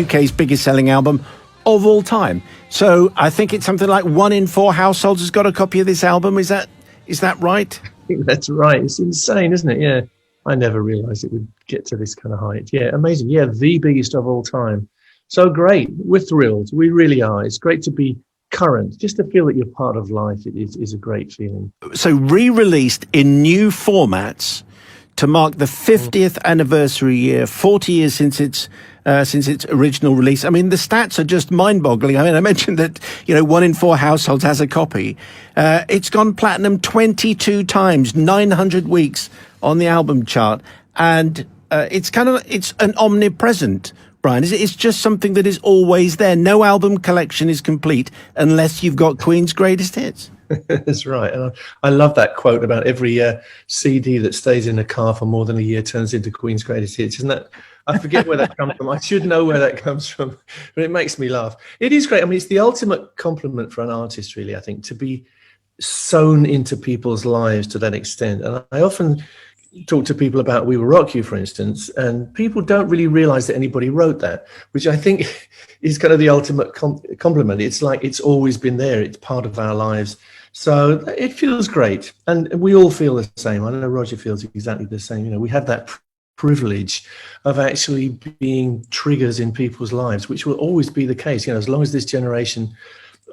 UK's biggest selling album of all time. So I think it's something like 1 in 4 households has got a copy of this album. Is that right? I think that's right. It's insane, isn't it? Yeah. I never realized it would get to this kind of height. Yeah, amazing. Yeah, the biggest of all time. So great. We're thrilled. We really are. It's great to be current. Just to feel that you're part of life is a great feeling. So re-released in new formats to mark the 50th anniversary year, 40 years since its original release. I mean, the stats are just mind-boggling. I mean, I mentioned that 1 in 4 households has a copy. It's gone platinum 22 times, 900 weeks on the album chart, and it's an omnipresent. Brian, it's just something that is always there. No album collection is complete unless you've got Queen's greatest hits. That's right. And I love that quote about every CD that stays in a car for more than a year turns into Queen's greatest hits. Isn't that? I forget where that comes from. I should know where that comes from, but it makes me laugh. It is great. I mean, it's the ultimate compliment for an artist, really, I think, to be sewn into people's lives to that extent. And I often talk to people about We Will Rock You, for instance, and people don't really realize that anybody wrote that, which I think is kind of the ultimate compliment. It's like it's always been there. It's part of our lives. So it feels great. And we all feel the same. I know Roger feels exactly the same. We have that privilege of actually being triggers in people's lives, which will always be the case. As long as this generation,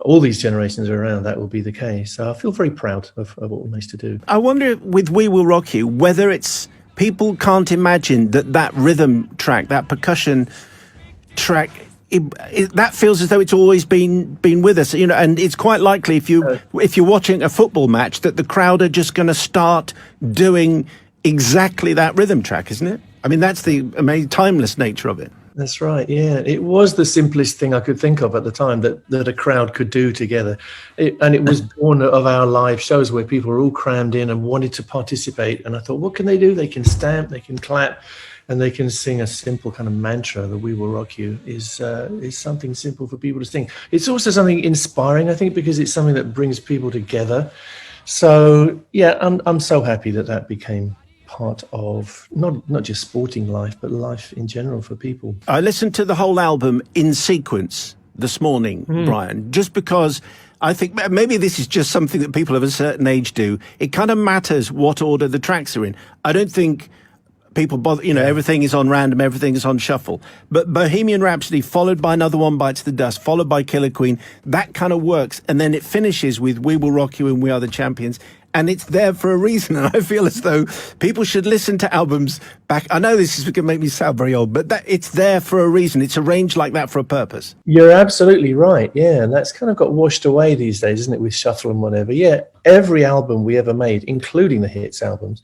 all these generations are around, that will be the case. So I feel very proud of what we managed to do. I wonder with We Will Rock You, whether it's people can't imagine that rhythm track, that percussion track, that feels as though it's always been with us, and it's quite likely if you're watching a football match that the crowd are just going to start doing exactly that rhythm track, isn't it? I mean, that's the amazing timeless nature of it. That's right. Yeah, it was the simplest thing I could think of at the time that a crowd could do together, and it was born of our live shows where people were all crammed in and wanted to participate. And I thought, what can they do? They can stamp, they can clap, and they can sing a simple kind of mantra. That We Will Rock You is something simple for people to sing. It's also something inspiring, I think, because it's something that brings people together. So yeah, I'm so happy that became part of not just sporting life, but life in general for people. I listened to the whole album in sequence this morning, Brian, just because I think maybe this is just something that people of a certain age do. It kind of matters what order the tracks are in. I don't think people bother, everything is on random, everything is on shuffle. But Bohemian Rhapsody, followed by Another One Bites the Dust, followed by Killer Queen, that kind of works. And then it finishes with We Will Rock You and We Are the Champions. And it's there for a reason. And I feel as though people should listen to albums back. I know this is going to make me sound very old, but it's there for a reason. It's arranged like that for a purpose. You're absolutely right. Yeah. And that's kind of got washed away these days, isn't it, with shuffle and whatever. Yeah. Every album we ever made, including the hits albums,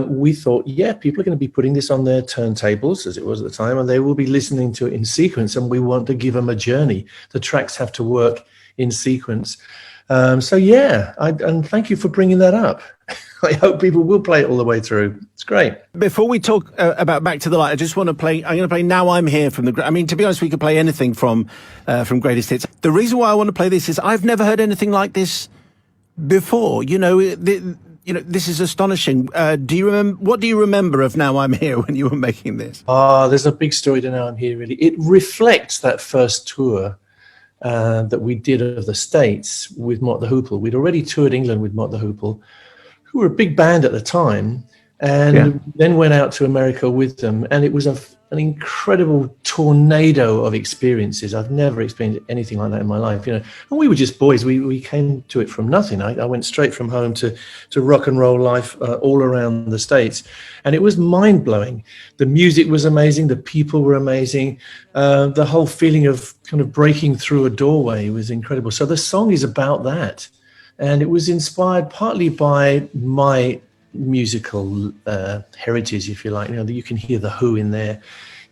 we thought, people are going to be putting this on their turntables, as it was at the time, and they will be listening to it in sequence. And we want to give them a journey. The tracks have to work in sequence. And thank you for bringing that up. I hope people will play it all the way through. It's great. Before we talk about Back to the Light, I just want to play. I'm going to play Now I'm Here from the. I mean, to be honest, we could play anything from Greatest Hits. The reason why I want to play this is I've never heard anything like this before. This is astonishing. Do you remember? What do you remember of Now I'm Here when you were making this? There's a big story to Now I'm Here. Really, it reflects that first tour that we did of the States with Mott the Hoople. We'd already toured England with Mott the Hoople, who were a big band at the time, and then went out to America with them. And it was an incredible tornado of experiences. I've never experienced anything like that in my life, And we were just boys. We came to it from nothing. I went straight from home to rock and roll life all around the States. And it was mind-blowing. The music was amazing. The people were amazing. The whole feeling of kind of breaking through a doorway was incredible. So the song is about that. And it was inspired partly by my musical heritage, if you like. You can hear The Who in there.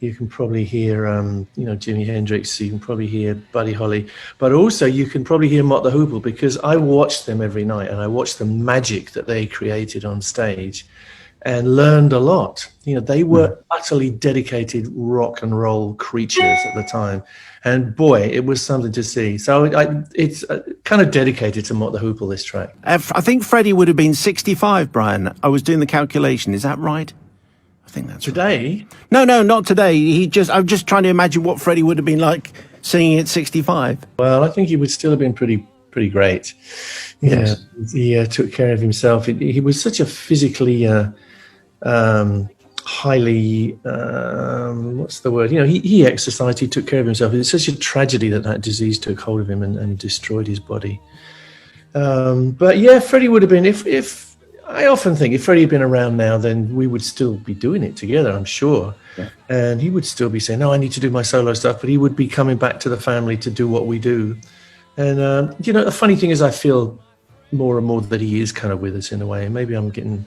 You can probably hear, Jimi Hendrix. You can probably hear Buddy Holly. But also you can probably hear Mott the Hoople, because I watched them every night and I watched the magic that they created on stage and learned a lot. They were utterly dedicated rock and roll creatures at the time. And boy, it was something to see. So it's kind of dedicated to Mott the Hoople, this track. I think Freddie would have been 65, Brian. I was doing the calculation. Is that right? I think that's Today, right. No, not today. I'm just trying to imagine what Freddie would have been like singing at 65. well, I think he would still have been pretty great. Yes. Yeah, he took care of himself. He was such a physically highly what's the word? He exercised. He took care of himself. It's such a tragedy that disease took hold of him and destroyed his body. But yeah, Freddie would have been. If I often think if Freddie had been around now, then we would still be doing it together, I'm sure. Yeah. And he would still be saying, "No, I need to do my solo stuff," but he would be coming back to the family to do what we do. And the funny thing is, I feel more and more that he is kind of with us in a way. Maybe I'm getting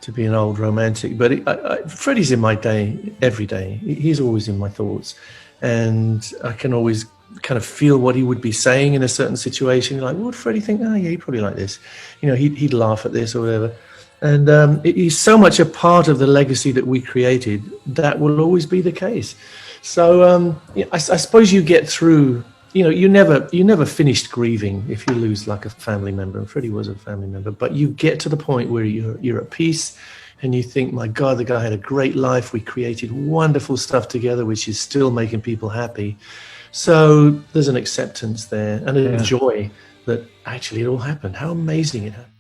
to be an old romantic, but Freddie's in my day every day. He's always in my thoughts, and I can always kind of feel what he would be saying in a certain situation. You're like, what would Freddie think? Oh, yeah, he'd probably like this. He'd laugh at this or whatever. And he's so much a part of the legacy that we created that will always be the case. So I suppose you get through. You never finished grieving if you lose like a family member, and Freddie was a family member. But you get to the point where you're at peace, and you think, my God, the guy had a great life. We created wonderful stuff together, which is still making people happy. So there's an acceptance there and a joy that actually it all happened. How amazing it happened.